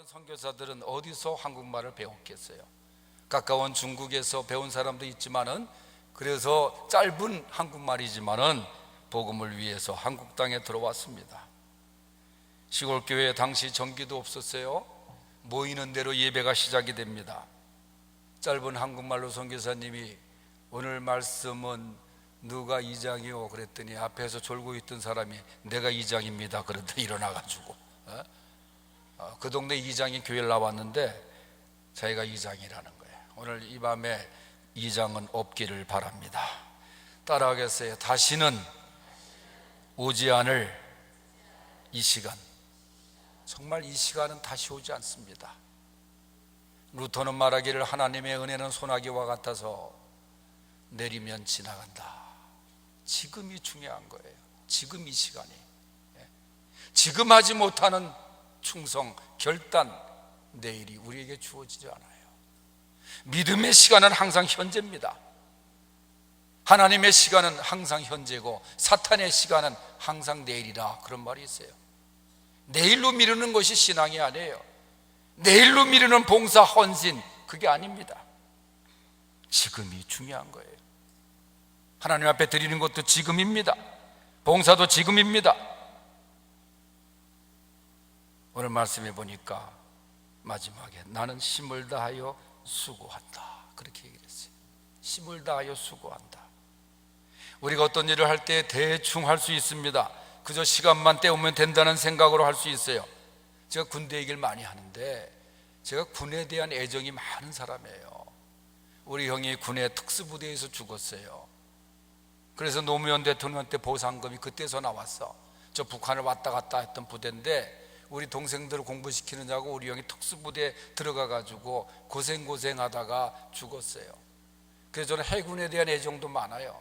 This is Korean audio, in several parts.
많은 선교사들은 어디서 한국말을 배웠겠어요? 가까운 중국에서 배운 사람도 있지만은, 그래서 짧은 한국말이지만은 복음을 위해서 한국 땅에 들어왔습니다. 시골 교회에 당시 전기도 없었어요. 모이는 대로 예배가 시작이 됩니다. 짧은 한국말로 선교사님이 오늘 말씀은 누가 이장이요? 그랬더니 앞에서 졸고 있던 사람이 내가 이장입니다. 그러다 일어나가지고 그 동네 이장이 교회를 나왔는데 자기가 이장이라는 거예요. 오늘 이 밤에 이장은 없기를 바랍니다. 따라하겠어요? 다시는 오지 않을 이 시간, 정말 이 시간은 다시 오지 않습니다. 루터는 말하기를 하나님의 은혜는 소나기와 같아서 내리면 지나간다. 지금이 중요한 거예요. 지금 이 시간이. 지금 하지 못하는 충성, 결단, 내일이 우리에게 주어지지 않아요. 믿음의 시간은 항상 현재입니다. 하나님의 시간은 항상 현재고 사탄의 시간은 항상 내일이라, 그런 말이 있어요. 내일로 미루는 것이 신앙이 아니에요. 내일로 미루는 봉사, 헌신, 그게 아닙니다. 지금이 중요한 거예요. 하나님 앞에 드리는 것도 지금입니다. 봉사도 지금입니다. 오늘 말씀해 보니까 마지막에 나는 힘을 다하여 수고한다, 그렇게 얘기를 했어요. 힘을 다하여 수고한다. 우리가 어떤 일을 할 때 대충 할 수 있습니다. 그저 시간만 때우면 된다는 생각으로 할 수 있어요. 제가 군대 얘기를 많이 하는데 제가 군에 대한 애정이 많은 사람이에요. 우리 형이 군의 특수부대에서 죽었어요. 그래서 노무현 대통령 때 보상금이 그때서 나왔어. 저 북한을 왔다 갔다 했던 부대인데 우리 동생들을 공부시키느냐고 우리 형이 특수부대에 들어가가지고 고생하다가 죽었어요. 그래서 저는 해군에 대한 애정도 많아요.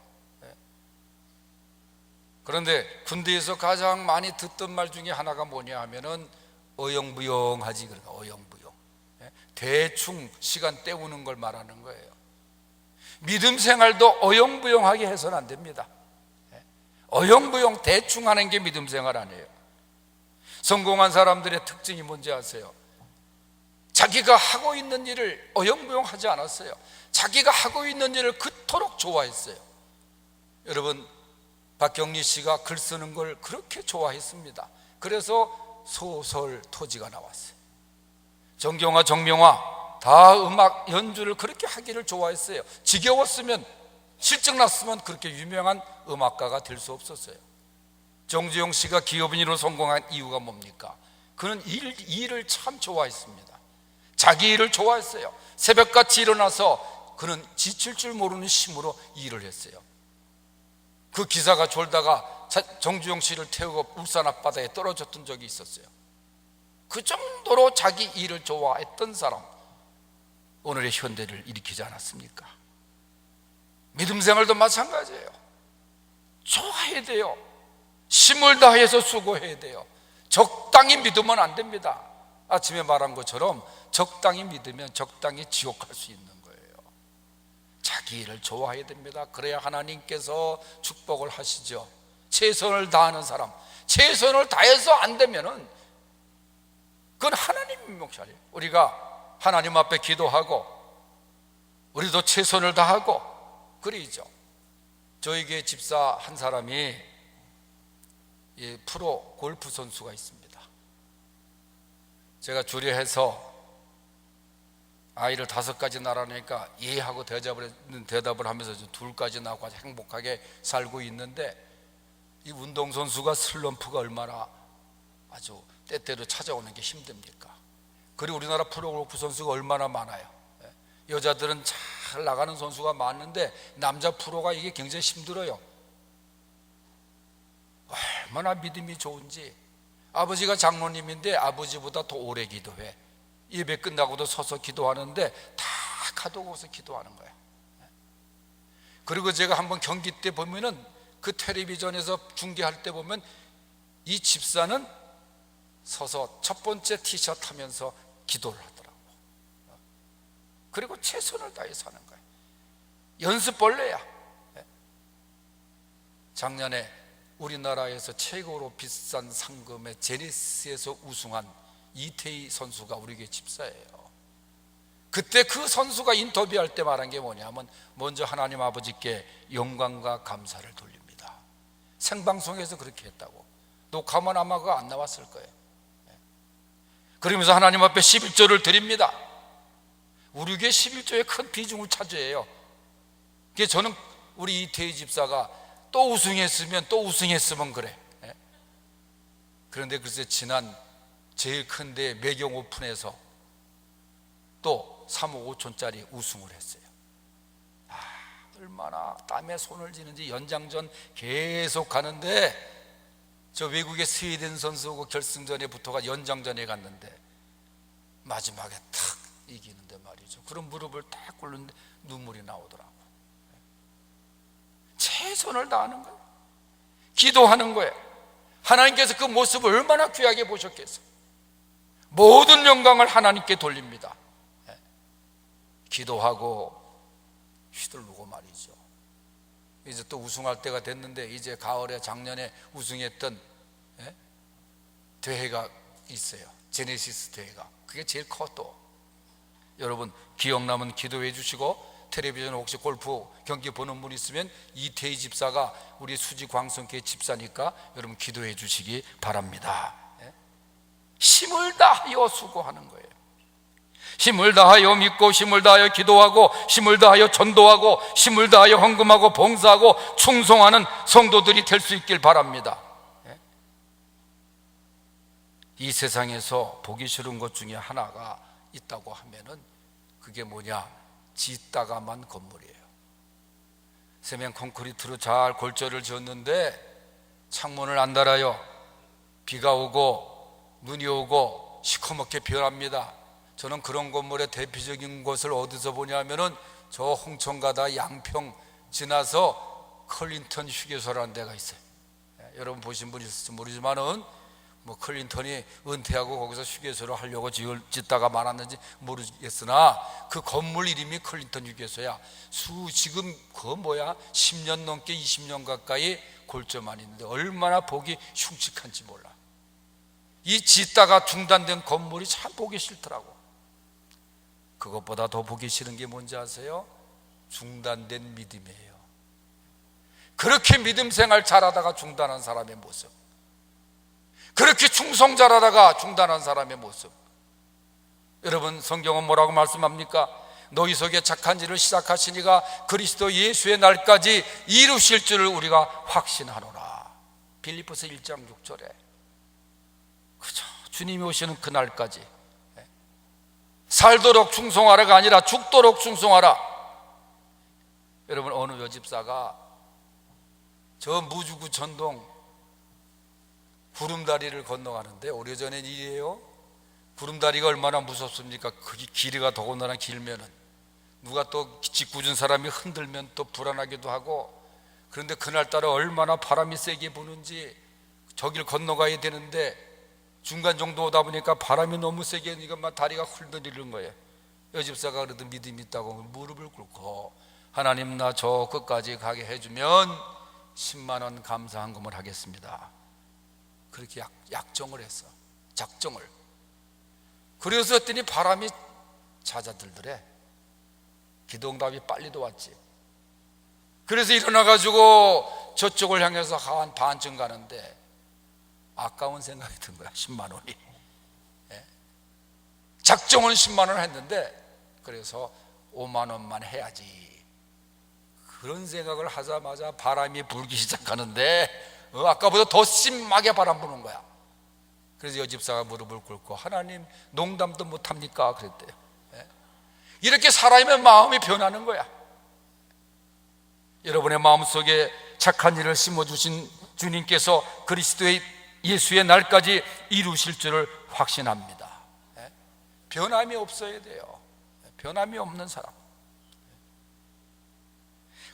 그런데 군대에서 가장 많이 듣던 말 중에 하나가 뭐냐 하면은 어영부영하지, 그러니까 어영부영. 대충 시간 때우는 걸 말하는 거예요. 믿음 생활도 어영부영하게 해서는 안 됩니다. 어영부영 대충 하는 게 믿음 생활 아니에요. 성공한 사람들의 특징이 뭔지 아세요? 자기가 하고 있는 일을 어영부영 하지 않았어요. 자기가 하고 있는 일을 그토록 좋아했어요. 여러분, 박경리 씨가 글 쓰는 걸 그렇게 좋아했습니다. 그래서 소설 토지가 나왔어요. 정경화, 정명화 다 음악 연주를 그렇게 하기를 좋아했어요. 지겨웠으면, 실증 났으면 그렇게 유명한 음악가가 될 수 없었어요. 정주영 씨가 기업인으로 성공한 이유가 뭡니까? 그는 일을 참 좋아했습니다. 자기 일을 좋아했어요. 새벽같이 일어나서 그는 지칠 줄 모르는 힘으로 일을 했어요. 그 기사가 졸다가 정주영 씨를 태우고 울산 앞바다에 떨어졌던 적이 있었어요. 그 정도로 자기 일을 좋아했던 사람, 오늘의 현대를 일으키지 않았습니까? 믿음 생활도 마찬가지예요. 좋아해야 돼요. 힘을 다해서 수고해야 돼요. 적당히 믿으면 안 됩니다. 아침에 말한 것처럼 적당히 믿으면 적당히 지옥 갈 수 있는 거예요. 자기 일을 좋아해야 됩니다. 그래야 하나님께서 축복을 하시죠. 최선을 다하는 사람, 최선을 다해서 안 되면은 그건 하나님 몫이에요. 우리가 하나님 앞에 기도하고 우리도 최선을 다하고 그러죠. 저에게 집사 한 사람이 프로 골프 선수가 있습니다. 제가 주례해서 아이를 5가지 낳으니까 예 하고 대답을 하면서 둘까지 낳고 아주 행복하게 살고 있는데, 이 운동선수가 슬럼프가 얼마나 아주 때때로 찾아오는 게 힘듭니까? 그리고 우리나라 프로골프 선수가 얼마나 많아요. 여자들은 잘 나가는 선수가 많은데 남자 프로가 이게 굉장히 힘들어요. 얼마나 믿음이 좋은지. 아버지가 장로님인데 아버지보다 더 오래 기도해. 예배 끝나고도 서서 기도하는데 다 가두고서 기도하는 거야. 그리고 제가 한번 경기 때 보면은 그 텔레비전에서 중계할 때 보면 이 집사는 서서 첫 번째 티셔츠 하면서 기도를 하더라고. 그리고 최선을 다해서 하는 거야. 연습벌레야. 작년에 우리나라에서 최고로 비싼 상금의 제니스에서 우승한 이태희 선수가 우리 교회 집사예요. 그때 그 선수가 인터뷰할 때 말한 게 뭐냐면, 먼저 하나님 아버지께 영광과 감사를 돌립니다. 생방송에서 그렇게 했다고. 녹화만 아마 그거 안 나왔을 거예요. 그러면서 하나님 앞에 11조를 드립니다. 우리 교회 11조에 큰 비중을 차지해요. 그게 저는 우리 이태희 집사가 또 우승했으면 그래. 그런데 글쎄 지난 제일 큰데 매경 오픈에서 또 3억 5천짜리 우승을 했어요. 얼마나 땀에 손을 쥐는지. 연장전 계속 가는데 저 외국의 스웨덴 선수하고 결승전에 붙어가 연장전에 갔는데 마지막에 탁 이기는데 말이죠. 그런 무릎을 딱 꿇는데 눈물이 나오더라고. 최선을 다하는 거예요. 기도하는 거예요. 하나님께서 그 모습을 얼마나 귀하게 보셨겠어. 모든 영광을 하나님께 돌립니다. 기도하고 휘두르고 말이죠. 이제 또 우승할 때가 됐는데, 이제 가을에 작년에 우승했던 대회가 있어요. 제네시스 대회가. 그게 제일 커. 또 여러분 기억나면 기도해 주시고, 텔레비전 혹시 골프 경기 보는 분 있으면 이태희 집사가 우리 수지 광성교회 집사니까 여러분 기도해 주시기 바랍니다. 힘을 다하여 수고하는 거예요. 힘을 다하여 믿고, 힘을 다하여 기도하고, 힘을 다하여 전도하고, 힘을 다하여 헌금하고 봉사하고 충성하는 성도들이 될 수 있길 바랍니다. 이 세상에서 보기 싫은 것 중에 하나가 있다고 하면은 그게 뭐냐? 짓다가만 건물이에요. 세면 콘크리트로 잘 골조를 지었는데 창문을 안 달아요. 비가 오고 눈이 오고 시커멓게 변합니다. 저는 그런 건물의 대표적인 것을 어디서 보냐면은 저 홍천 가다 양평 지나서 클린턴 휴게소라는 데가 있어요. 여러분 보신 분 있을지 모르지만은 뭐 클린턴이 은퇴하고 거기서 휴게소를 하려고 짓다가 말았는지 모르겠으나 그 건물 이름이 클린턴 휴게소야. 지금 그거 뭐야 10년 넘게 20년 가까이 골조만 있는데 얼마나 보기 흉측한지 몰라. 이 짓다가 중단된 건물이 참 보기 싫더라고. 그것보다 더 보기 싫은 게 뭔지 아세요? 중단된 믿음이에요. 그렇게 믿음 생활 잘하다가 중단한 사람의 모습, 그렇게 충성 잘하다가 중단한 사람의 모습. 여러분 성경은 뭐라고 말씀합니까? 너희 속에 착한 일을 시작하시니가 그리스도 예수의 날까지 이루실 줄을 우리가 확신하노라. 빌립보서 1장 6절에. 그죠? 주님이 오시는 그 날까지 살도록 충성하라가 아니라 죽도록 충성하라. 여러분 어느 여집사가 저 무주구 전동 구름다리를 건너가는데, 오래전엔 일이에요. 구름다리가 얼마나 무섭습니까? 그 길이가 더군다나 길면은 누가 또 짓궂은 사람이 흔들면 또 불안하기도 하고. 그런데 그날따라 얼마나 바람이 세게 부는지 저길 건너가야 되는데 중간 정도 오다 보니까 바람이 너무 세게 니까 막 다리가 훌들리는 거예요. 여집사가 그래도 믿음이 있다고 무릎을 꿇고 하나님 나 저 끝까지 가게 해주면 10만 원 감사한금을 하겠습니다. 그렇게 약정을 했어. 작정을. 그래서 했더니 바람이 잦아들더래. 기도응답이 빨리도 왔지. 그래서 일어나가지고 저쪽을 향해서 한 반쯤 가는데 아까운 생각이 든 거야. 10만 원이. 작정은 10만 원 했는데 그래서 5만 원만 해야지. 그런 생각을 하자마자 바람이 불기 시작하는데 아까보다 더 심하게 바람 부는 거야. 그래서 여집사가 무릎을 꿇고 하나님 농담도 못합니까? 그랬대요. 이렇게 사람의 마음이 변하는 거야. 여러분의 마음속에 착한 일을 심어주신 주님께서 그리스도의 예수의 날까지 이루실 줄을 확신합니다. 변함이 없어야 돼요. 변함이 없는 사람.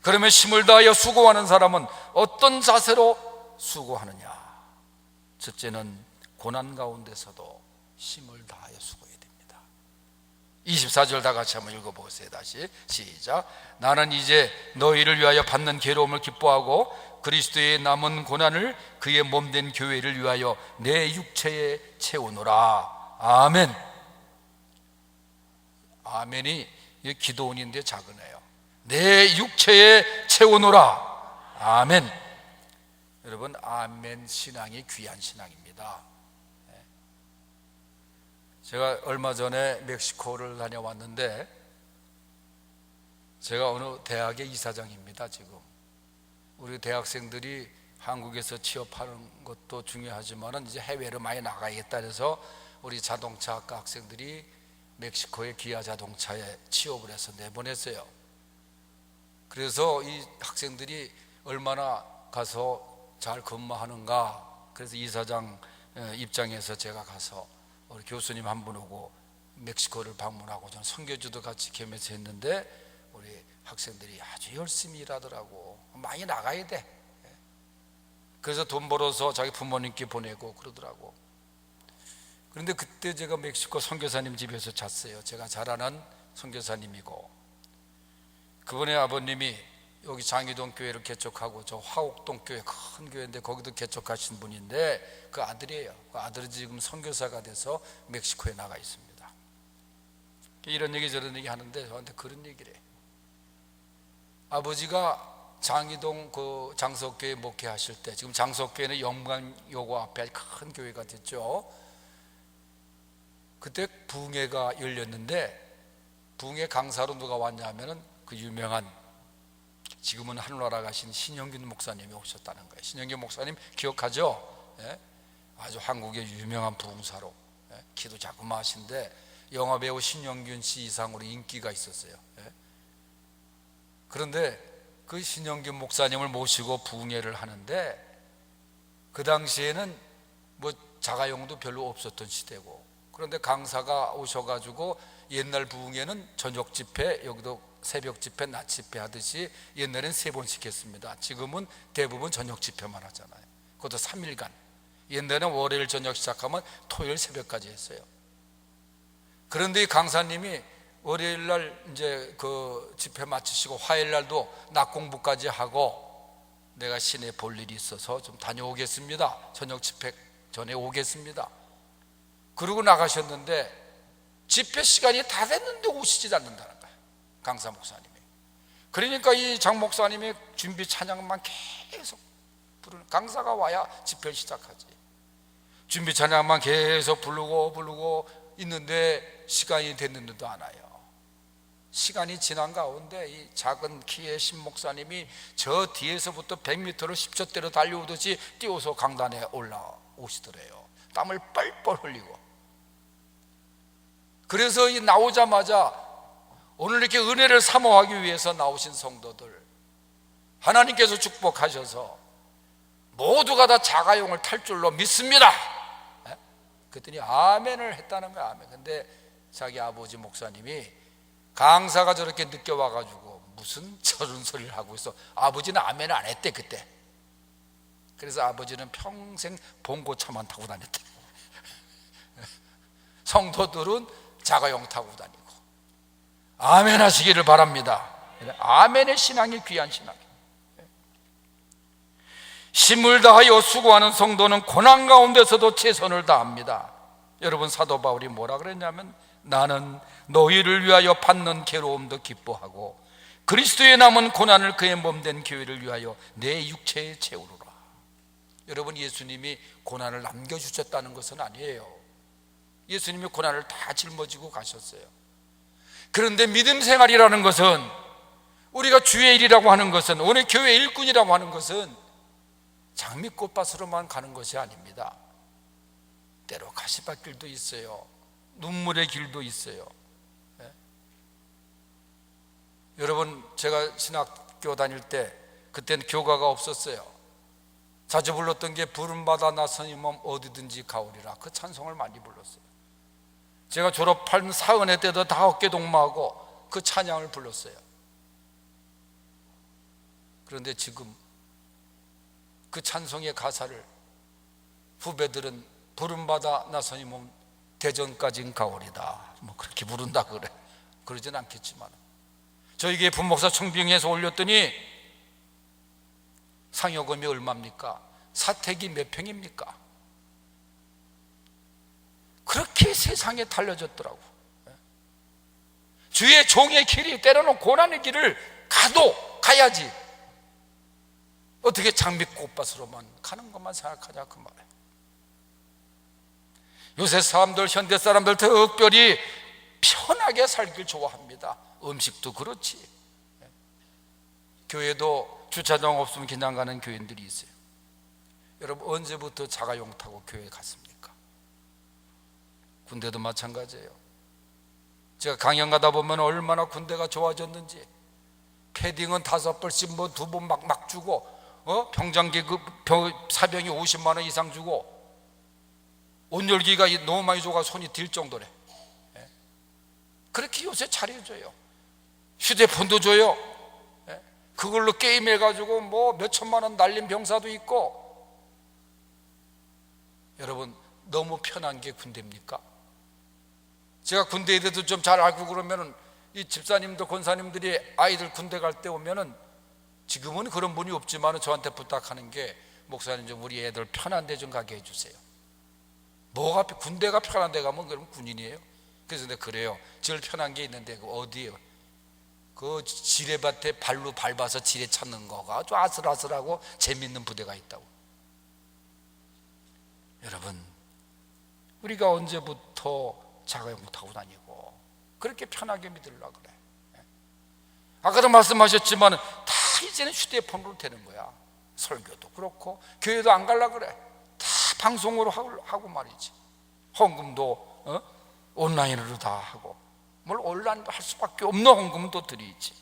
그러면 힘을 다하여 수고하는 사람은 어떤 자세로 수고하느냐? 첫째는 고난 가운데서도 힘을 다하여 수고해야 됩니다. 24절 다 같이 한번 읽어보세요. 다시 시작. 나는 이제 너희를 위하여 받는 괴로움을 기뻐하고 그리스도의 남은 고난을 그의 몸된 교회를 위하여 내 육체에 채우노라. 아멘. 아멘이 기도원인데 작으네요. 내 육체에 채우노라. 아멘. 여러분, 아멘 신앙이 귀한 신앙입니다. 제가 얼마 전에 멕시코를 다녀왔는데, 제가 어느 대학의 이사장입니다. 지금 우리 대학생들이 한국에서 취업하는 것도 중요하지만 이제 해외로 많이 나가야겠다 해서 우리 자동차학과 학생들이 멕시코의 기아 자동차에 취업을 해서 내보냈어요. 그래서 이 학생들이 얼마나 가서 잘 근무하는가, 그래서 이사장 입장에서 제가 가서 우리 교수님 한 분 오고 멕시코를 방문하고 저는 선교주도 같이 겸해서 했는데, 우리 학생들이 아주 열심히 일하더라고. 많이 나가야 돼. 그래서 돈 벌어서 자기 부모님께 보내고 그러더라고. 그런데 그때 제가 멕시코 선교사님 집에서 잤어요. 제가 잘 아는 선교사님이고, 그분의 아버님이 여기 장희동 교회를 개척하고 저 화옥동 교회, 큰 교회인데 거기도 개척하신 분인데 그 아들이에요. 그 아들이 지금 선교사가 돼서 멕시코에 나가 있습니다. 이런 얘기 저런 얘기 하는데 저한테 그런 얘기를 해요. 아버지가 장희동 그 장석교회 목회하실 때, 지금 장석교회는 영광여고 앞에 큰 교회가 됐죠. 그때 부흥회가 열렸는데, 부흥회 강사로 누가 왔냐 하면은 그 유명한, 지금은 하늘나라 가신 신영균 목사님이 오셨다는 거예요. 신영균 목사님 기억하죠? 예? 아주 한국의 유명한 부흥사로, 예? 키도 자그마하신데 영화배우 신영균 씨 이상으로 인기가 있었어요. 예? 그런데 그 신영균 목사님을 모시고 부흥회를 하는데, 그 당시에는 뭐 자가용도 별로 없었던 시대고, 그런데 강사가 오셔가지고 옛날 부흥회는 저녁 집회, 여기도 새벽 집회, 낮 집회 하듯이 옛날엔 3번씩 했습니다. 지금은 대부분 저녁 집회만 하잖아요. 그것도 3일간. 옛날에는 월요일 저녁 시작하면 토요일 새벽까지 했어요. 그런데 이 강사님이 월요일 날 이제 그 집회 마치시고 화요일 날도 낮 공부까지 하고, 내가 시내 볼 일이 있어서 좀 다녀오겠습니다. 저녁 집회 전에 오겠습니다. 그러고 나가셨는데 집회 시간이 다 됐는데 오시지 않는다는 거예요, 강사 목사님이. 그러니까 이 장 목사님이 준비 찬양만 계속 부르는, 강사가 와야 집회를 시작하지. 준비 찬양만 계속 부르고 있는데 시간이 됐는데도 안 와요. 시간이 지난 가운데 이 작은 키의 신 목사님이 저 뒤에서부터 100m를 10초대로 달려오듯이 뛰어서 강단에 올라오시더래요. 땀을 뻘뻘 흘리고. 그래서 이 나오자마자 오늘 이렇게 은혜를 사모하기 위해서 나오신 성도들, 하나님께서 축복하셔서 모두가 다 자가용을 탈 줄로 믿습니다. 그랬더니 아멘을 했다는 거야. 아멘. 근데 자기 아버지 목사님이 강사가 저렇게 늦게 와가지고 무슨 저런 소리를 하고 있어. 아버지는 아멘을 안 했대 그때. 그래서 아버지는 평생 봉고차만 타고 다녔대. 성도들은 자가용 타고 다니고. 아멘 하시기를 바랍니다. 아멘의 신앙이 귀한 신앙이에요. 힘을 다하여 수고하는 성도는 고난 가운데서도 최선을 다합니다. 여러분, 사도 바울이 뭐라 그랬냐면, 나는 너희를 위하여 받는 괴로움도 기뻐하고 그리스도의 남은 고난을 그의 몸된 교회를 위하여 내 육체에 채우리라. 여러분, 예수님이 고난을 남겨주셨다는 것은 아니에요. 예수님이 고난을 다 짊어지고 가셨어요. 그런데 믿음 생활이라는 것은, 우리가 주의 일이라고 하는 것은, 오늘 교회 일꾼이라고 하는 것은 장미꽃밭으로만 가는 것이 아닙니다. 때로 가시밭길도 있어요. 눈물의 길도 있어요. 네? 여러분, 제가 신학교 다닐 때 그때는 교가가 없었어요. 자주 불렀던 게 부름받아 나서니 몸 어디든지 가오리라, 그 찬송을 많이 불렀어요. 제가 졸업한 사은회 때도 다 어깨 동무하고 그 찬양을 불렀어요. 그런데 지금 그 찬송의 가사를 후배들은 부름받아 나서니 몸 대전까진 가오리다, 뭐 그렇게 부른다 그래. 그러진 않겠지만, 저에게 분목사 청빙에서 올렸더니 상여금이 얼마입니까? 사택이 몇 평입니까? 그렇게 세상에 달려졌더라고. 주의 종의 길이, 때로는 고난의 길을 가야지. 어떻게 장미꽃밭으로만 가는 것만 생각하냐 그 말이에요. 요새 사람들, 현대 사람들 특별히 편하게 살길 좋아합니다. 음식도 그렇지. 교회도 주차장 없으면 그냥 가는 교인들이 있어요. 여러분, 언제부터 자가용 타고 교회 갔습니까? 군대도 마찬가지예요. 제가 강연 가다 보면 얼마나 군대가 좋아졌는지, 패딩은 5벌씩 뭐 2번 막 주고, 병장기 사병이 50만 원 이상 주고, 온열기가 너무 많이 줘가 손이 딜 정도래. 그렇게 요새 잘해줘요. 휴대폰도 줘요. 그걸로 게임해가지고 뭐 몇천만 원 날린 병사도 있고. 여러분, 너무 편한 게 군대입니까? 제가 군대에 대해서 좀 잘 알고 그러면은 이 집사님들, 권사님들이 아이들 군대 갈 때 오면은, 지금은 그런 분이 없지만 저한테 부탁하는 게, 목사님 좀 우리 애들 편한 데 좀 가게 해주세요. 뭐가, 군대가 편한 데 가면 그럼 군인이에요? 그래서 내가 그래요. 제일 편한 게 있는데 그 어디예요? 그 지뢰밭에 발로 밟아서 지뢰 찾는 거가 아주 아슬아슬하고 재밌는 부대가 있다고. 여러분, 우리가 언제부터 자가용 타고 다니고 그렇게 편하게 믿으려고 그래? 아까도 말씀하셨지만 다 이제는 휴대폰으로 되는 거야. 설교도 그렇고 교회도 안 가려고 그래. 다 방송으로 하고 말이지. 헌금도 온라인으로 다 하고, 뭘 온라인도 할 수밖에 없는 헌금은 또 드리지.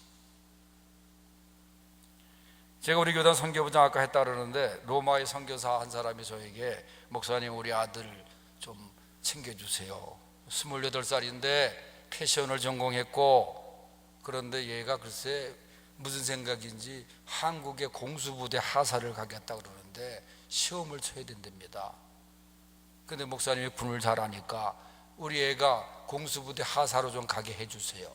제가 우리 교단 선교부장 아까 했다 그러는데, 로마의 선교사 한 사람이 저에게, 목사님 우리 아들 좀 챙겨주세요. 28살인데 패션을 전공했고, 그런데 얘가 글쎄 무슨 생각인지 한국의 공수부대 하사를 가겠다 그러는데 시험을 쳐야 된답니다. 근데 목사님이 군을 잘 아니까 우리 애가 공수부대 하사로 좀 가게 해주세요.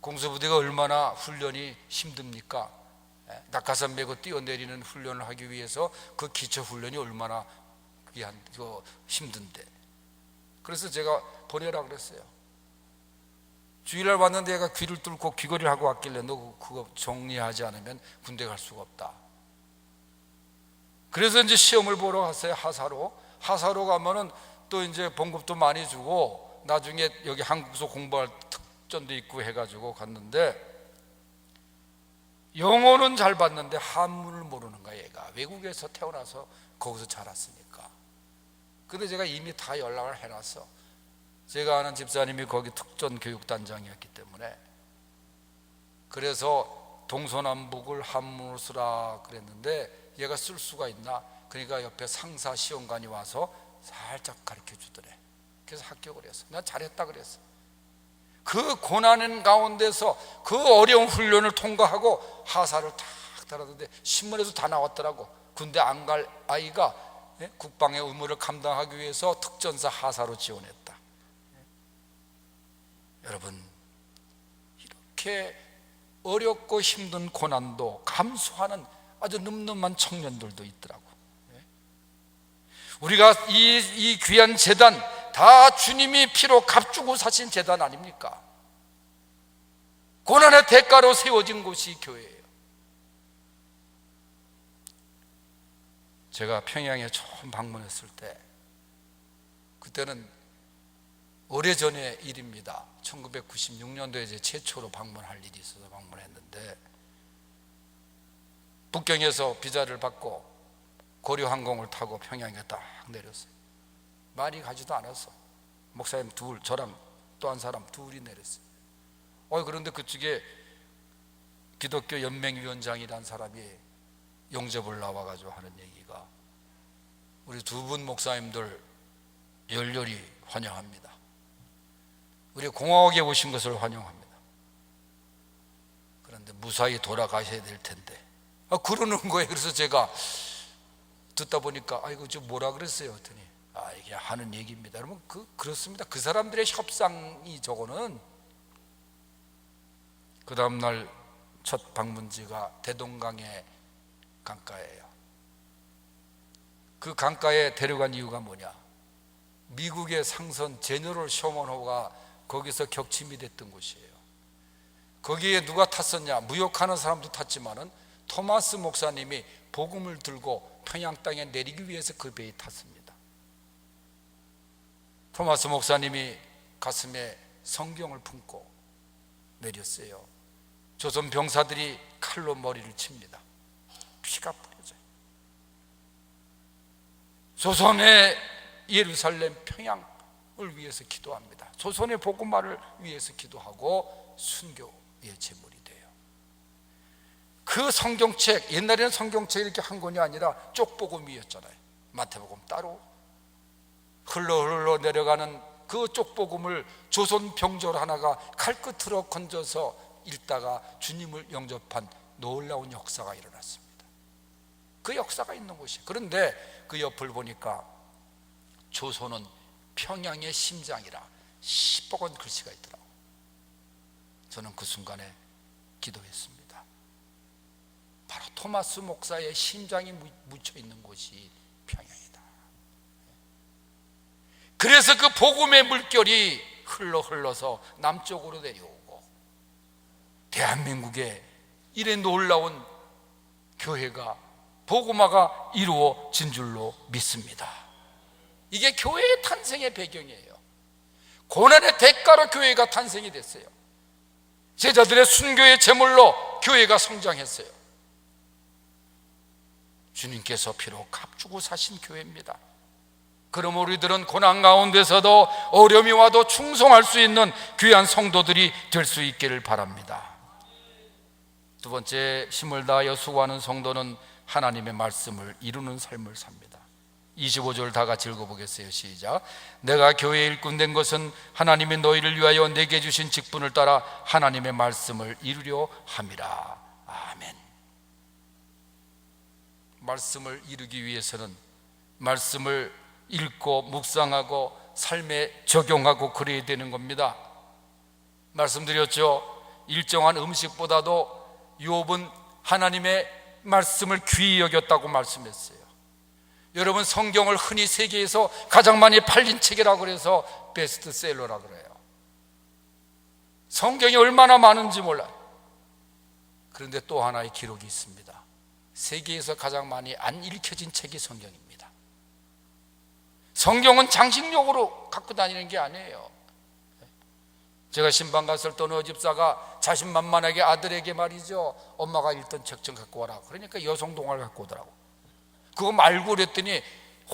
공수부대가 얼마나 훈련이 힘듭니까? 낙하산 메고 뛰어내리는 훈련을 하기 위해서 그 기초 훈련이 얼마나 힘든데. 그래서 제가 보내라 그랬어요. 주일날 왔는데 얘가 귀를 뚫고 귀걸이를 하고 왔길래, 너 그거 정리하지 않으면 군대 갈 수가 없다. 그래서 이제 시험을 보러 갔어요. 하사로 가면은 또 이제 봉급도 많이 주고, 나중에 여기 한국에서 공부할 특전도 있고 해가지고 갔는데, 영어는 잘 봤는데 한문을 모르는 거야. 얘가 외국에서 태어나서 거기서 자랐으니까. 근데 제가 이미 다 연락을 해놨어. 제가 아는 집사님이 거기 특전 교육단장이었기 때문에. 그래서 동서남북을 한문으로 쓰라 그랬는데 얘가 쓸 수가 있나? 그러니까 옆에 상사 시험관이 와서 살짝 가르쳐 주더래. 그래서 합격을 했어. 난 잘했다 그랬어. 그 고난 가운데서 그 어려운 훈련을 통과하고 하사를 탁 달았는데 신문에서 다 나왔더라고. 군대 안 갈 아이가 국방의 의무를 감당하기 위해서 특전사 하사로 지원했다. 여러분, 이렇게 어렵고 힘든 고난도 감수하는 아주 늠름한 청년들도 있더라고. 우리가 이 귀한 재단 다 주님이 피로 값주고 사신 재단 아닙니까? 고난의 대가로 세워진 곳이 교회예요. 제가 평양에 처음 방문했을 때, 그때는 오래전의 일입니다. 1996년도에 제 최초로 방문할 일이 있어서 방문했는데, 북경에서 비자를 받고 고려항공을 타고 평양에 딱 내렸어요. 많이 가지도 않았어. 목사님 둘, 저랑 또 한 사람 둘이 내렸어요. 그런데 그쪽에 기독교 연맹위원장이라는 사람이 영접을 나와가지고 하는 얘기가, 우리 두 분 목사님들 열렬히 환영합니다. 우리 공화국에 오신 것을 환영합니다. 그런데 무사히 돌아가셔야 될 텐데, 그러는 거예요. 그래서 제가 듣다 보니까, 이거 저 뭐라 그랬어요? 했더니, 이게 하는 얘기입니다. 여러분, 그렇습니다. 그 사람들의 협상이 저거는. 그 다음날 첫 방문지가 대동강의 강가예요. 그 강가에 데려간 이유가 뭐냐? 미국의 상선 제너럴 셔먼호가 거기서 격침이 됐던 곳이에요. 거기에 누가 탔었냐? 무역하는 사람도 탔지만은 토마스 목사님이 복음을 들고 평양 땅에 내리기 위해서 그 배에 탔습니다. 토마스 목사님이 가슴에 성경을 품고 내렸어요. 조선 병사들이 칼로 머리를 칩니다. 피가 뿌려져요. 조선의 예루살렘 평양을 위해서 기도합니다. 조선의 복음화를 위해서 기도하고 순교의 제물이 돼요. 그 성경책, 옛날에는 성경책 이렇게 한 권이 아니라 쪽복음이었잖아요. 마태복음 따로 흘러 내려가는 그 쪽복음을 조선 병졸 하나가 칼끝으로 건져서 읽다가 주님을 영접한 놀라운 역사가 일어났습니다. 그 역사가 있는 곳이에요. 그런데 그 옆을 보니까 조선은 평양의 심장이라 10억 글씨가 있더라고요. 저는 그 순간에 기도했습니다. 바로 토마스 목사의 심장이 묻혀 있는 곳이 평양이다. 그래서 그 복음의 물결이 흘러서 남쪽으로 내려오고 대한민국에 이래 놀라운 교회가 복음화가 이루어진 줄로 믿습니다. 이게 교회의 탄생의 배경이에요. 고난의 대가로 교회가 탄생이 됐어요. 제자들의 순교의 제물로 교회가 성장했어요. 주님께서 비록 값주고 사신 교회입니다. 그럼 우리들은 고난 가운데서도 어려움이 와도 충성할 수 있는 귀한 성도들이 될 수 있기를 바랍니다. 두 번째, 힘을 다하여 수고하는 성도는 하나님의 말씀을 이루는 삶을 삽니다. 25절 다 같이 읽어보겠어요. 시작. 내가 교회의 일꾼 된 것은 하나님이 너희를 위하여 내게 주신 직분을 따라 하나님의 말씀을 이루려 함이라. 아멘. 말씀을 이루기 위해서는 말씀을 읽고 묵상하고 삶에 적용하고 그래야 되는 겁니다. 말씀드렸죠. 일정한 음식보다도 욥은 하나님의 말씀을 귀히 여겼다고 말씀했어요. 여러분, 성경을 흔히 세계에서 가장 많이 팔린 책이라고 그래서 베스트셀러라 그래요. 성경이 얼마나 많은지 몰라요. 그런데 또 하나의 기록이 있습니다. 세계에서 가장 많이 안 읽혀진 책이 성경입니다. 성경은 장식용으로 갖고 다니는 게 아니에요. 제가 신방 갔을 때 어느 집사가 자신만만하게 아들에게 말이죠, 엄마가 읽던 책 좀 갖고 와라. 그러니까 여성동화를 갖고 오더라고. 그거 말고 그랬더니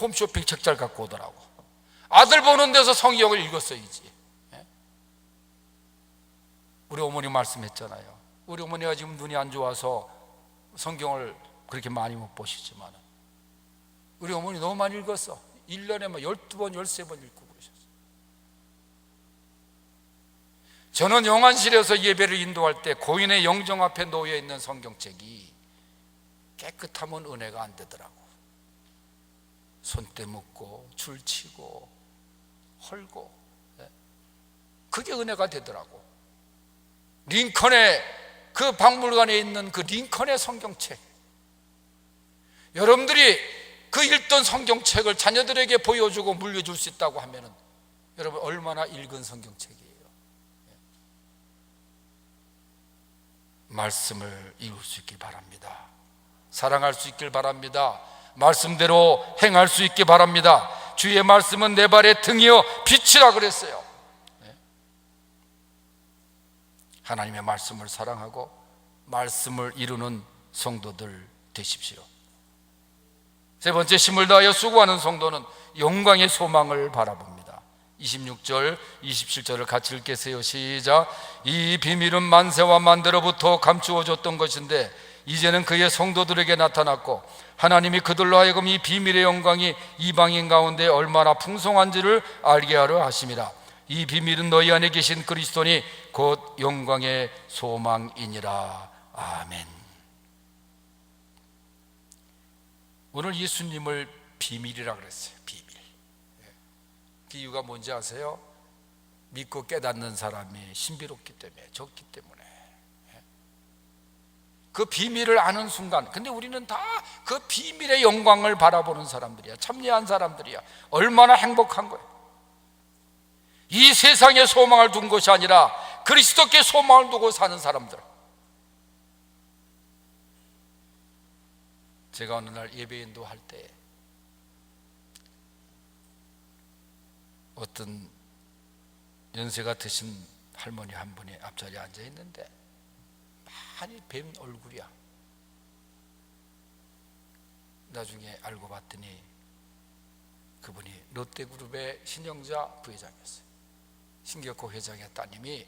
홈쇼핑 책잘 갖고 오더라고. 아들 보는 데서 성경을 읽었어야지. 우리 어머니 말씀했잖아요. 우리 어머니가 지금 눈이 안 좋아서 성경을 그렇게 많이 못 보시지만 우리 어머니 너무 많이 읽었어. 1년에 막 12번, 13번 읽고 그러셨어요. 저는 영안실에서 예배를 인도할 때 고인의 영정 앞에 놓여 있는 성경책이 깨끗하면 은혜가 안 되더라고. 손때 묻고 줄 치고 헐고, 그게 은혜가 되더라고. 링컨의 그 박물관에 있는 그 링컨의 성경책, 여러분들이 그 읽던 성경책을 자녀들에게 보여주고 물려줄 수 있다고 하면은 여러분 얼마나 읽은 성경책이에요. 말씀을 이룰 수 있길 바랍니다. 사랑할 수 있길 바랍니다. 말씀대로 행할 수 있길 바랍니다. 주의 말씀은 내 발의 등이여 빛이라 그랬어요. 하나님의 말씀을 사랑하고 말씀을 이루는 성도들 되십시오. 세 번째, 힘을 다하여 수고하는 성도는 영광의 소망을 바라봅니다. 26절, 27절을 같이 읽겠어요. 시작. 이 비밀은 만세와 만대로부터 감추어졌던 것인데 이제는 그의 성도들에게 나타났고 하나님이 그들로 하여금 이 비밀의 영광이 이방인 가운데 얼마나 풍성한지를 알게 하려 하심이라. 이 비밀은 너희 안에 계신 그리스도니 곧 영광의 소망이니라. 아멘. 오늘 예수님을 비밀이라 그랬어요. 비밀. 그 이유가 뭔지 아세요? 믿고 깨닫는 사람이 신비롭기 때문에, 적기 때문에. 그 비밀을 아는 순간, 근데 우리는 다 그 비밀의 영광을 바라보는 사람들이야. 참여한 사람들이야. 얼마나 행복한 거예요. 이 세상에 소망을 둔 것이 아니라 그리스도께 소망을 두고 사는 사람들. 제가 어느 날 예배 인도할 때 어떤 연세가 드신 할머니 한 분이 앞자리에 앉아 있는데 많이 뵌 얼굴이야. 나중에 알고 봤더니 그분이 롯데그룹의 신영자 부회장이었어요. 신격호 회장의 따님이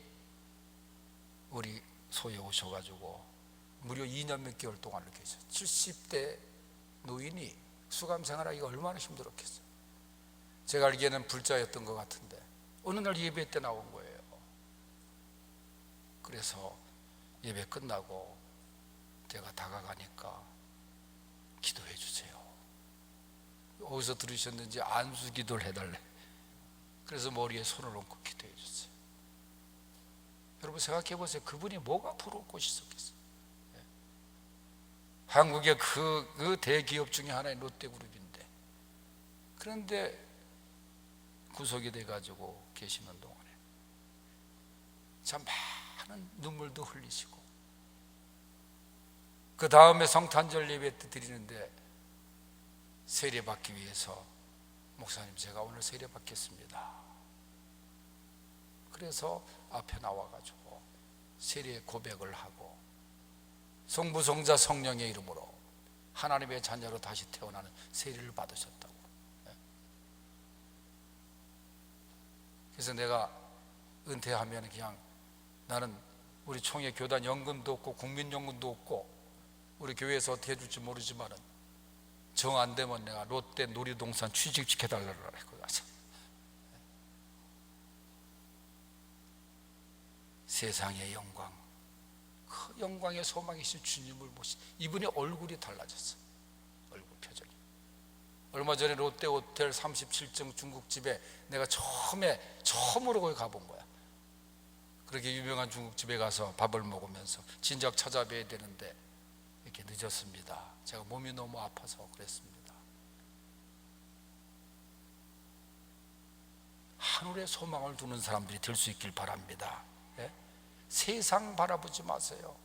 우리 소에 오셔가지고 무려 2년 몇 개월 동안 이렇게 계셨어요. 70대 노인이 수감 생활하기가 얼마나 힘들었겠어요. 제가 알기에는 불자였던 것 같은데 어느 날 예배 때 나온 거예요. 그래서 예배 끝나고 제가 다가가니까 기도해 주세요. 어디서 들으셨는지 안수 기도를 해달래. 그래서 머리에 손을 얹고 기도해 줬어요. 여러분 생각해 보세요. 그분이 뭐가 부러울 곳이 있었겠어요. 한국의 그 대기업 중에 하나의 롯데그룹인데, 그런데 구속이 돼가지고 계시는 동안에 참 많은 눈물도 흘리시고, 그 다음에 성탄절 예배 때 드리는데 세례 받기 위해서 목사님 제가 오늘 세례 받겠습니다. 그래서 앞에 나와가지고 세례 고백을 하고 성부 성자 성령의 이름으로 하나님의 자녀로 다시 태어나는 세례를 받으셨다고. 그래서 내가 은퇴하면 그냥 나는 우리 총회 교단 연금도 없고 국민연금도 없고 우리 교회에서 어떻게 해줄지 모르지만은 정 안 되면 내가 롯데 놀이동산 취직시켜달라고 했거든. 세상의 영광, 그 영광의 소망이신 주님을 모시, 이분의 얼굴이 달라졌어. 얼굴 표정이. 얼마 전에 롯데 호텔 37층 중국집에 내가 처음으로 거기 가본 거야. 그렇게 유명한 중국집에 가서 밥을 먹으면서 진작 찾아뵈야 되는데 이렇게 늦었습니다. 제가 몸이 너무 아파서 그랬습니다. 하늘에 소망을 두는 사람들이 될 수 있길 바랍니다. 예? 세상 바라보지 마세요.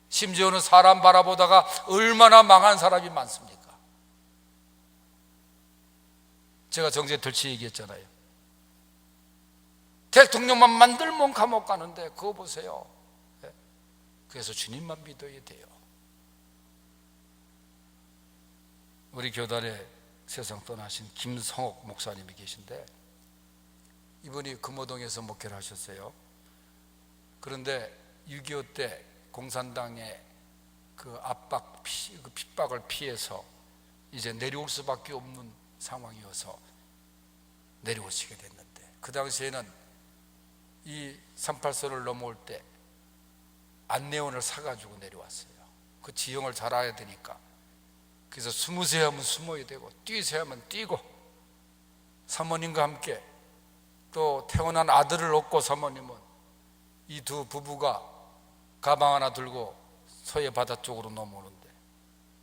심지어는 사람 바라보다가 얼마나 망한 사람이 많습니까? 제가 정제 덜치 얘기했잖아요. 대통령만 만들면 감옥 가는데 그거 보세요. 예? 그래서 주님만 믿어야 돼요. 우리 교단에 세상 떠나신 김성옥 목사님이 계신데 이분이 금호동에서 목회를 하셨어요. 그런데 6.25 때 공산당의 그 압박, 그 핍박을 피해서 이제 내려올 수밖에 없는 상황이어서 내려오시게 됐는데, 그 당시에는 이 38선을 넘어올 때 안내원을 사가지고 내려왔어요. 그 지형을 잘 알아야 되니까. 그래서 숨으세요 하면 숨어야 되고 뛰세요 하면 뛰고, 사모님과 함께 또 태어난 아들을 얻고 사모님은 이 두 부부가 가방 하나 들고 서해 바다 쪽으로 넘어오는데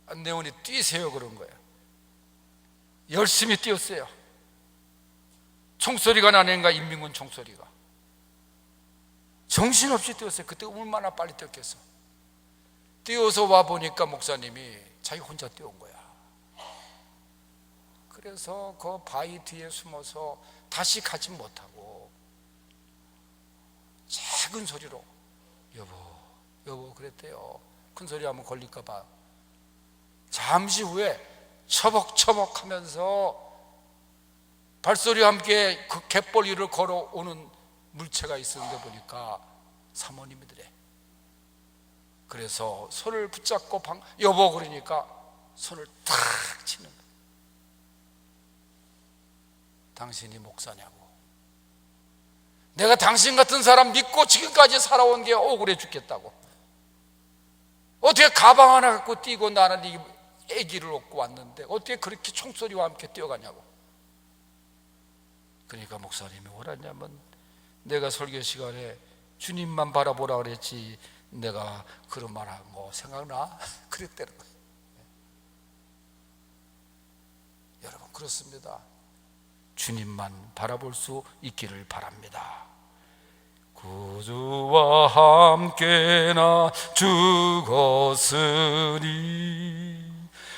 안내원이 뛰세요 그런 거예요. 열심히 뛰었어요. 총소리가 나는가, 인민군 총소리가. 정신없이 뛰었어요. 그때 얼마나 빨리 뛰었겠어. 뛰어서 와 보니까 목사님이 자기 혼자 뛰어온 거야. 그래서 그 바위 뒤에 숨어서 다시 가지 못하고 작은 소리로 여보 그랬대요. 큰 소리 하면 걸릴까 봐. 잠시 후에 처벅처벅 하면서 발소리와 함께 그 갯벌 위를 걸어오는 물체가 있었는데 보니까 사모님이더래. 그래서 손을 붙잡고 여보 그러니까 손을 탁 치는 거예요. 당신이 목사냐고. 내가 당신 같은 사람 믿고 지금까지 살아온 게 억울해 죽겠다고. 어떻게 가방 하나 갖고 뛰고 나는 이 아기를 얻고 왔는데 어떻게 그렇게 총소리와 함께 뛰어가냐고. 그러니까 목사님이 뭐라냐면, 내가 설교 시간에 주님만 바라보라 그랬지 내가 그런 말 한 거 생각나? 그랬다는 거예요. 여러분 그렇습니다. 주님만 바라볼 수 있기를 바랍니다. 구주와 함께 나 죽었으니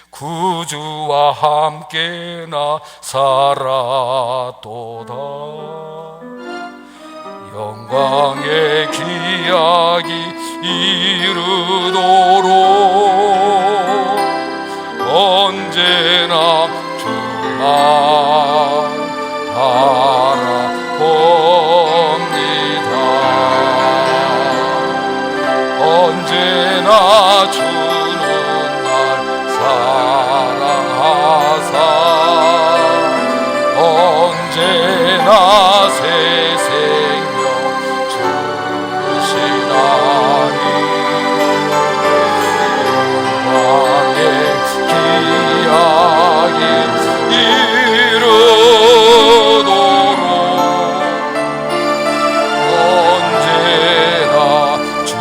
구주와 함께 나 살았도다. 영광의 기약이 이르도록 언제나 주만 바라봅니다. 언제나 주는 날 사랑하사 언제나 새 생명 주시나니 영광의 기약이 이르도록 언제나 주만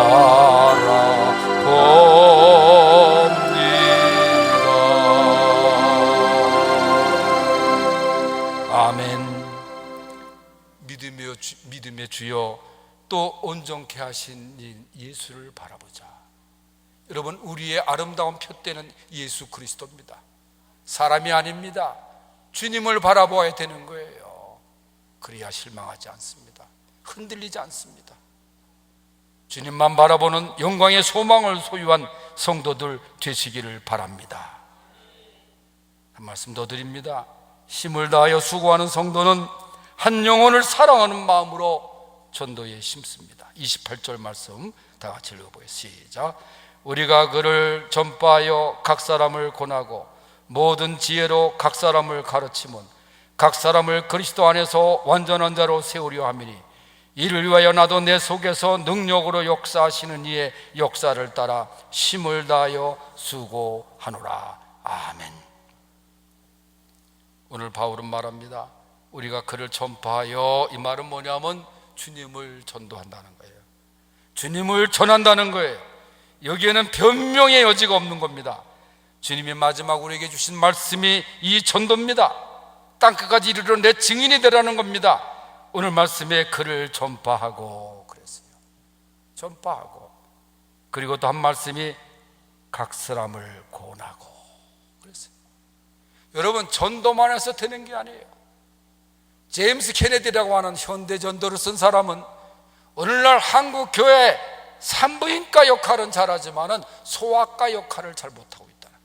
바라봅니다. 아멘. 믿음의 주여, 또 온전케 하신 예수를 바라보자. 여러분, 우리의 아름다운 푯대는 예수 그리스도입니다. 사람이 아닙니다. 주님을 바라보아야 되는 거예요. 그래야 실망하지 않습니다. 흔들리지 않습니다. 주님만 바라보는 영광의 소망을 소유한 성도들 되시기를 바랍니다. 한 말씀 더 드립니다. 힘을 다하여 수고하는 성도는 한 영혼을 사랑하는 마음으로 전도에 심습니다. 28절 말씀 다 같이 읽어보겠습니다. 시작. 우리가 그를 전파하여 각 사람을 권하고 모든 지혜로 각 사람을 가르치면 각 사람을 그리스도 안에서 완전한 자로 세우려 함이니 이를 위하여 나도 내 속에서 능력으로 역사하시는 이의 역사를 따라 힘을 다하여 수고하노라. 아멘. 오늘 바울은 말합니다. 우리가 그를 전파하여, 이 말은 뭐냐면 주님을 전도한다는 거예요. 주님을 전한다는 거예요. 여기에는 변명의 여지가 없는 겁니다. 주님이 마지막 우리에게 주신 말씀이 이 전도입니다. 땅끝까지 이르러 내 증인이 되라는 겁니다. 오늘 말씀에 그를 전파하고 그랬어요. 전파하고, 그리고 또 한 말씀이 각 사람을 권하고 그랬어요. 여러분, 전도만 해서 되는 게 아니에요. 제임스 케네디라고 하는 현대 전도를 쓴 사람은 오늘날 한국 교회 산부인과 역할은 잘하지만은 소아과 역할을 잘 못하고 있다는,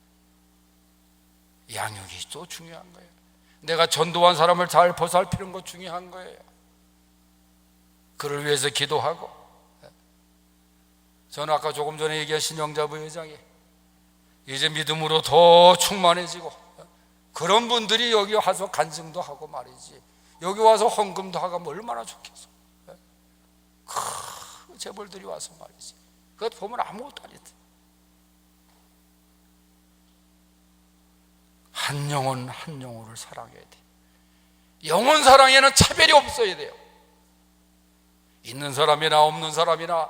양육이 또 중요한 거예요. 내가 전도한 사람을 잘 보살피는 거 중요한 거예요. 그를 위해서 기도하고. 저는 아까 조금 전에 얘기한 신영자부 회장이 이제 믿음으로 더 충만해지고, 그런 분들이 여기 와서 간증도 하고 말이지, 여기 와서 헌금도 하고 얼마나 좋겠어. 큰 재벌들이 와서 말이지, 그것 보면 아무것도 아니다. 한 영혼 한 영혼을 사랑해야 돼. 영혼 사랑에는 차별이 없어야 돼요. 있는 사람이나 없는 사람이나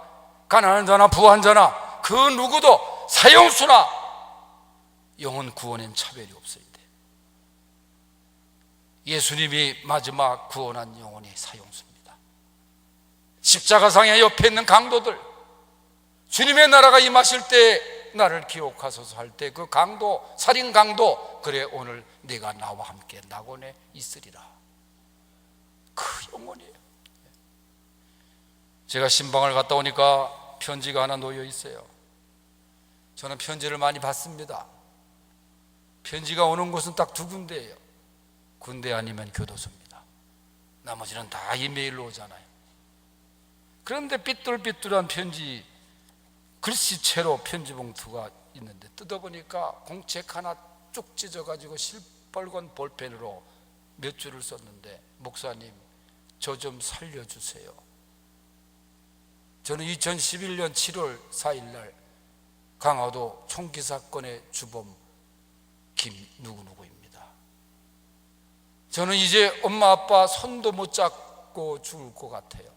가난한 자나 부한 자나 그 누구도 사형수나 영혼 구원엔 차별이 없어야 돼. 예수님이 마지막 구원한 영혼이 사형수입니다. 십자가상에 옆에 있는 강도들, 주님의 나라가 임하실 때 나를 기억하소서 할 때 그 강도, 살인 강도, 그래 오늘 네가 나와 함께 낙원에 있으리라. 그 영혼이에요. 제가 신방을 갔다 오니까 편지가 하나 놓여 있어요. 저는 편지를 많이 받습니다. 편지가 오는 곳은 딱 두 군데예요. 군대 아니면 교도소입니다. 나머지는 다 이메일로 오잖아요. 그런데 삐뚤삐뚤한 편지, 글씨체로 편지 봉투가 있는데 뜯어보니까 공책 하나 쭉 찢어가지고 실빨간 볼펜으로 몇 줄을 썼는데, 목사님 저 좀 살려주세요. 저는 2011년 7월 4일 날 강화도 총기 사건의 주범 김 누구누구입니다. 저는 이제 엄마 아빠 손도 못 잡고 죽을 것 같아요.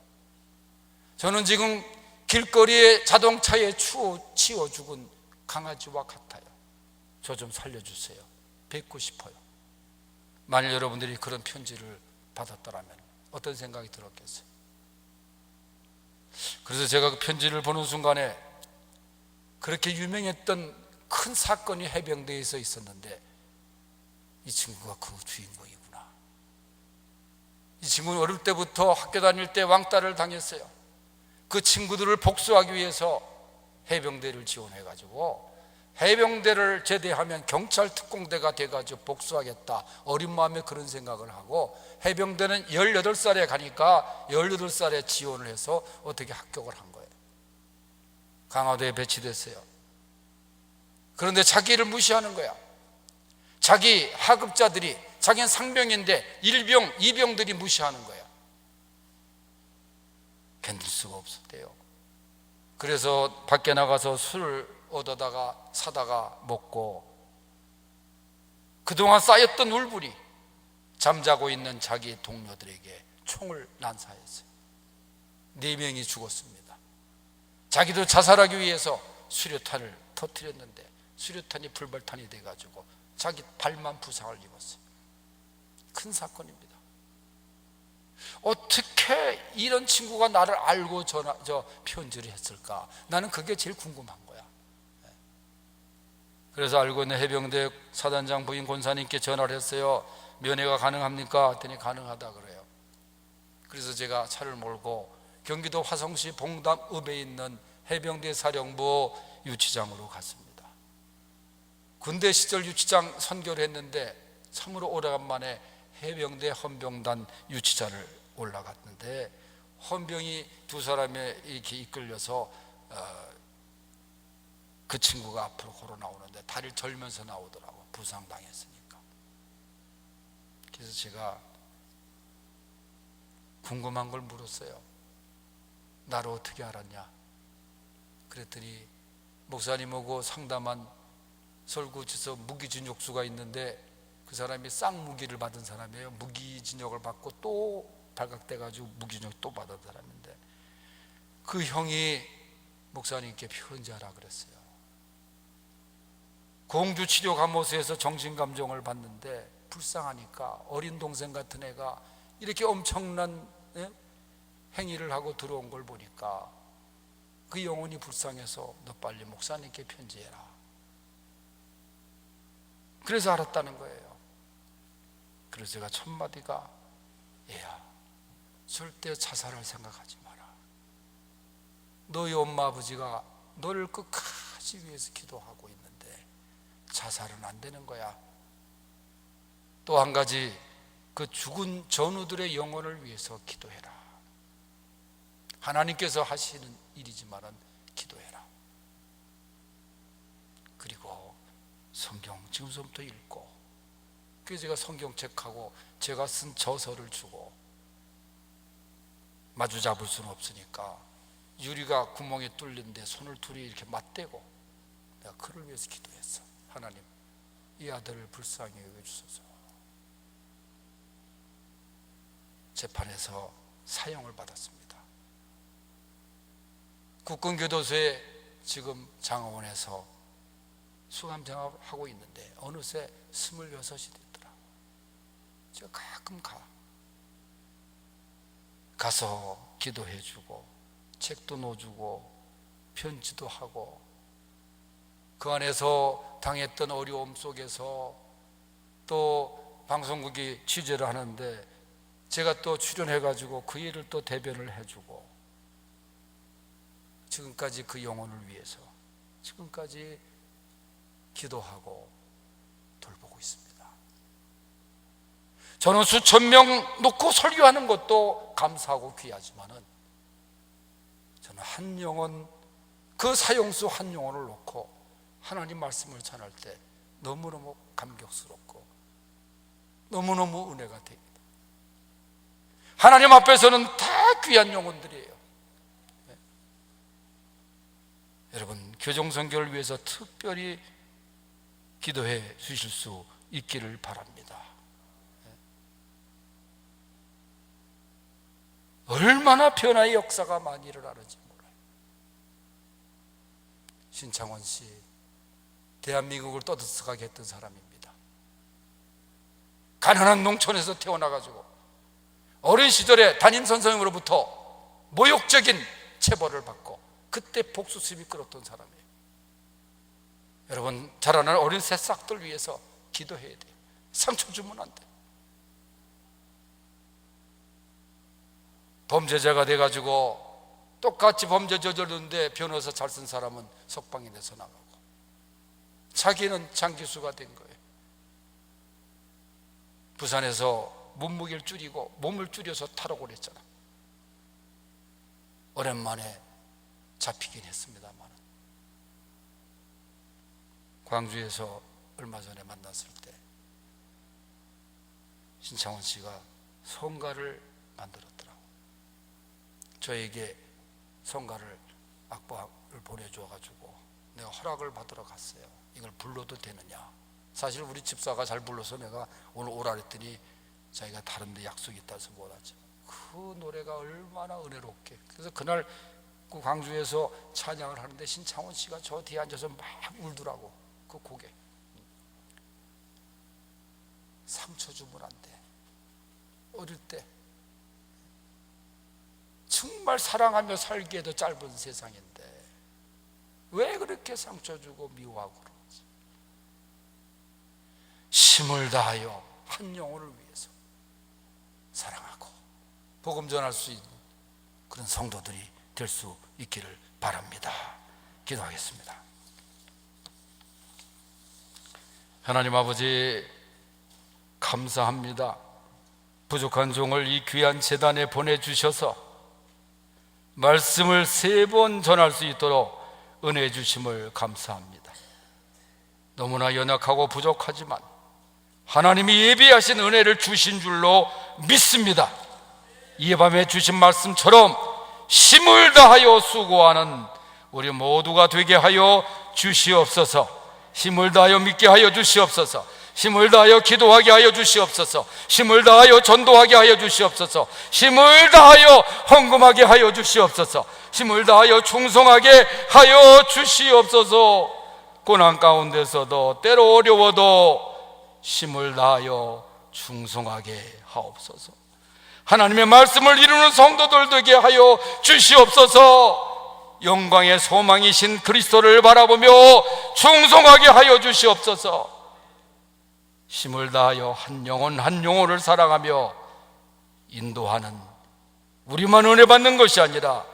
저는 지금 길거리에 자동차에 치워 죽은 강아지와 같아요. 저 좀 살려주세요. 뵙고 싶어요. 만일 여러분들이 그런 편지를 받았더라면 어떤 생각이 들었겠어요? 그래서 제가 그 편지를 보는 순간에 그렇게 유명했던 큰 사건이 해병대에서 있었는데 이 친구가 그 주인공이구나. 이 친구는 어릴 때부터 학교 다닐 때 왕따를 당했어요. 그 친구들을 복수하기 위해서 해병대를 지원해가지고 해병대를 제대하면 경찰 특공대가 돼가지고 복수하겠다, 어린 마음에 그런 생각을 하고 해병대는 18살에 가니까 18살에 지원을 해서 어떻게 합격을 한 거예요. 강화도에 배치됐어요. 그런데 자기를 무시하는 거야. 자기 하급자들이, 자기는 상병인데 일병, 이병들이 무시하는 거야. 견딜 수가 없었대요. 그래서 밖에 나가서 술을 얻어다가 사다가 먹고 그동안 쌓였던 울분이 잠자고 있는 자기 동료들에게 총을 난사했어요. 4명이 죽었습니다. 자기도 자살하기 위해서 수류탄을 터뜨렸는데 수류탄이 불발탄이 돼가지고 자기 발만 부상을 입었어요. 큰 사건입니다. 어떻게 이런 친구가 나를 알고 편지를 했을까? 나는 그게 제일 궁금한 거야. 그래서 알고 있는 해병대 사단장 부인 권사님께 전화를 했어요. 면회가 가능합니까? 했더니 가능하다 그래요. 그래서 제가 차를 몰고 경기도 화성시 봉담읍에 있는 해병대 사령부 유치장으로 갔습니다. 군대 시절 유치장 선교를 했는데 참으로 오래간만에 해병대 헌병단 유치장을 올라갔는데 헌병이 2사람에 이렇게 이끌려서 그 친구가 앞으로 걸어 나오는데 다리를 절면서 나오더라고. 부상당했으니까. 그래서 제가 궁금한 걸 물었어요. 나를 어떻게 알았냐? 그랬더니 목사님하고 상담한 설구지서 무기징역수가 있는데 그 사람이 쌍무기를 받은 사람이에요. 무기징역을 받고 또 발각돼가지고 무기징역 또 받은 사람인데 그 형이 목사님께 편지하라 그랬어요. 공주치료감호소에서 정신감정을 받는데 불쌍하니까 어린 동생 같은 애가 이렇게 엄청난 행위를 하고 들어온 걸 보니까 그 영혼이 불쌍해서 너 빨리 목사님께 편지해라. 그래서 알았다는 거예요. 그래서 제가 첫 마디가 얘야, 절대 자살할 생각하지 마라. 너희 엄마 아버지가 너를 끝까지 위해서 기도하고 있는데 자살은 안 되는 거야. 또 한 가지, 그 죽은 전우들의 영혼을 위해서 기도해라. 하나님께서 하시는 일이지만은 기도해라. 그리고 성경 지금부터 읽고, 그래서 제가 성경책하고 제가 쓴 저서를 주고, 마주 잡을 수는 없으니까 유리가 구멍이 뚫린데 손을 둘이 이렇게 맞대고 내가 그를 위해서 기도했어. 하나님, 이 아들을 불쌍히 여겨주소서. 재판에서 사형을 받았습니다. 국군교도소에 지금 장원에서 수감생활하고 있는데 어느새 26이 됐더라고. 제가 가끔 가서 기도해주고 책도 넣어주고 편지도 하고, 그 안에서 당했던 어려움 속에서 또 방송국이 취재를 하는데 제가 또 출연해가지고 그 일을 또 대변을 해주고, 지금까지 그 영혼을 위해서 지금까지 기도하고 돌보고 있습니다. 저는 수천 명 놓고 설교하는 것도 감사하고 귀하지만은 저는 한 영혼, 그 사형수 한 영혼을 놓고 하나님 말씀을 전할 때 너무너무 감격스럽고 너무너무 은혜가 됩니다. 하나님 앞에서는 다 귀한 영혼들이에요. 네. 여러분, 교정선교를 위해서 특별히 기도해 주실 수 있기를 바랍니다. 네. 얼마나 변화의 역사가 많이 일어나는지 몰라요. 신창원 씨, 대한민국을 떠들썩하게 했던 사람입니다. 가난한 농촌에서 태어나가지고 어린 시절에 담임 선생님으로부터 모욕적인 체벌을 받고 그때 복수심이 끌었던 사람이에요. 여러분, 자라날 어린 새싹들 위해서 기도해야 돼요. 상처 주면 안 돼. 범죄자가 돼가지고 똑같이 범죄 저질렀는데 변호사 잘 쓴 사람은 석방이 돼서 나가고 자기는 장기수가 된 거예요. 부산에서 몸무게를 줄이고 몸을 줄여서 탈옥을 했잖아. 오랜만에 잡히긴 했습니다만 광주에서 얼마 전에 만났을 때 신창원 씨가 성가를 만들었더라고. 저에게 성가를 악보를 보내줘가지고 내가 허락을 받으러 갔어요. 이걸 불러도 되느냐. 사실 우리 집사가 잘 불러서 내가 오늘 오라 그랬더니 자기가 다른 데 약속이 있다서 못 왔죠. 그 노래가 얼마나 은혜롭게. 그래서 그날 그 광주에서 찬양을 하는데 신창원 씨가 저 뒤에 앉아서 막 울더라고. 그 곡에 상처 주면 안 돼. 어릴 때 정말 사랑하며 살기에도 짧은 세상인데 왜 그렇게 상처 주고 미워하고 그러지? 힘을 다하여 한 영혼을 위해서 사랑하고 복음 전할 수 있는 그런 성도들이 될 수 있기를 바랍니다. 기도하겠습니다. 하나님 아버지, 감사합니다. 부족한 종을 이 귀한 제단에 보내주셔서 말씀을 3번 전할 수 있도록 은혜 주심을 감사합니다. 너무나 연약하고 부족하지만 하나님이 예비하신 은혜를 주신 줄로 믿습니다. 이 밤에 주신 말씀처럼 힘을 다하여 수고하는 우리 모두가 되게 하여 주시옵소서. 힘을 다하여 믿게 하여 주시옵소서. 힘을 다하여 기도하게 하여 주시옵소서. 힘을 다하여 전도하게 하여 주시옵소서. 힘을 다하여 헌금하게 하여 주시옵소서. 힘을 다하여 충성하게 하여 주시옵소서. 고난 가운데서도 때로 어려워도 힘을 다하여 충성하게 하옵소서. 하나님의 말씀을 이루는 성도들 되게 하여 주시옵소서. 영광의 소망이신 그리스도를 바라보며 충성하게 하여 주시옵소서. 힘을 다하여 한 영혼 한 영혼을 사랑하며 인도하는 우리만 은혜 받는 것이 아니라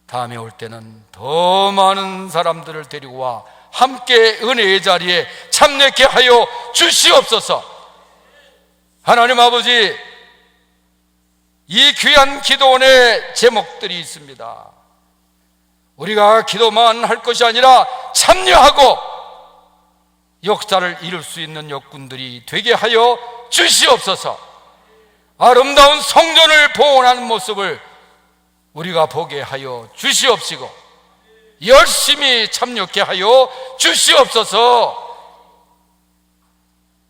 다음에 올 때는 더 많은 사람들을 데리고 와 함께 은혜의 자리에 참여케 하여 주시옵소서. 하나님 아버지, 이 귀한 기도원의 제목들이 있습니다. 우리가 기도만 할 것이 아니라 참여하고 역사를 이룰 수 있는 역군들이 되게 하여 주시옵소서. 아름다운 성전을 봉헌하는 모습을 우리가 보게 하여 주시옵시고 열심히 참여케 하여 주시옵소서.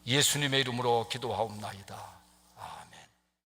예수님의 이름으로 기도하옵나이다.